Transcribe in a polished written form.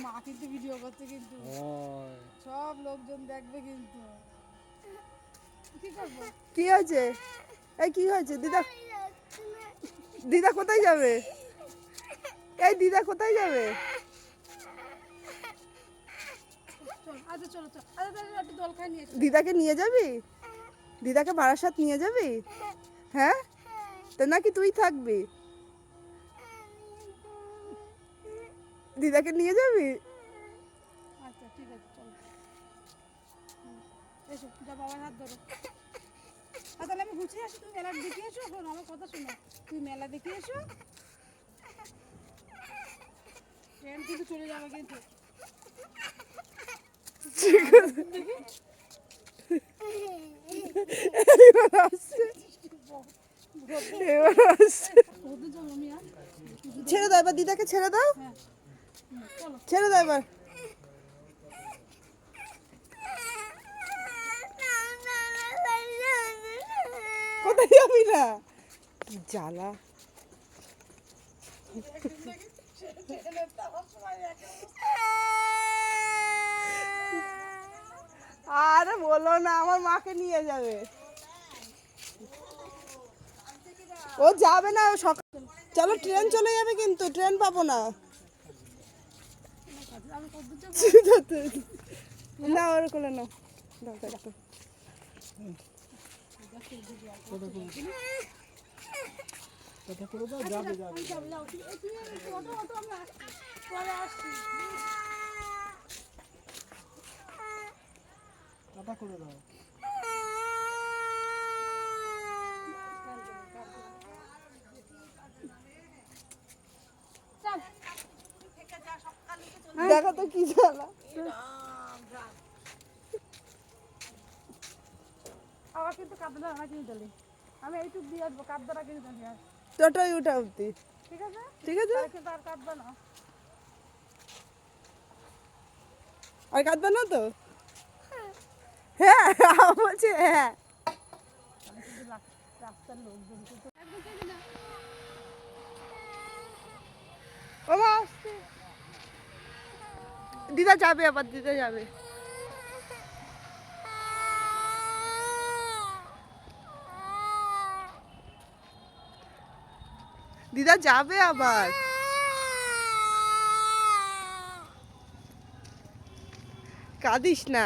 মা কিন্তু ভিডিও করছে কিন্তু সব লোকজন দেখবে কিন্তু। কি করবো? কি হয়েছে? এই কি হয়েছে? দিদা দিদা কোথায় যাবে? এই দিদা কোথায় যাবে? আচ্ছা চলো চলো, আচ্ছা একটু দোল খাই নিয়ে এসো। দিদাকে নিয়ে যাবি? দিদাকে বারাসাত নিয়ে যাবি? হ্যাঁ, তো নাকি তুই থাকবি? দিদাকে নিয়ে যাবি? আচ্ছা ঠিক আছে চলো, এসো যা বাবার হাত ধরো। তাহলে আমি গুছিয়ে আসি, তুমি মেলা দেখে এসো। এখন আমার কথা শোনো, তুমি মেলা দেখে এসো। ট্রেন কিন্তু চলে যাবে কিন্তু। ছেড়ে দাও এবার, দিদাকে ছেড়ে দাও, ছেড়ে দাও এবার। কোথায় যাবি না? কি জ্বালা। আরে বলো না, আমার মাকে নিয়ে যাবে। ও যাবে না, ও সকাল। চলো ট্রেন চলে যাবে কিন্তু, ট্রেন পাবো না। না ওর কোলে না, রাখো। দেখো তো কি জ্বালা। আবার কিন্তু কাঁদা না কিনে দিলি, আমি এইটুক দিয়ে আসবো, কাঁদাটা কিনে দিলি। টোটোই উঠা অব্দি। ঠিক আছে ঠিক আছে, কিন্তু আর কাঁদবা না। আর কাঁদবে না তো? হ্যাঁ বলছে হ্যাঁ। রাস্তার লোকজন কিন্তু ও মা আসছে। দিদা যাবে, আবার দিদা যাবে। দিদা যাবে আবার। কাঁদিস না।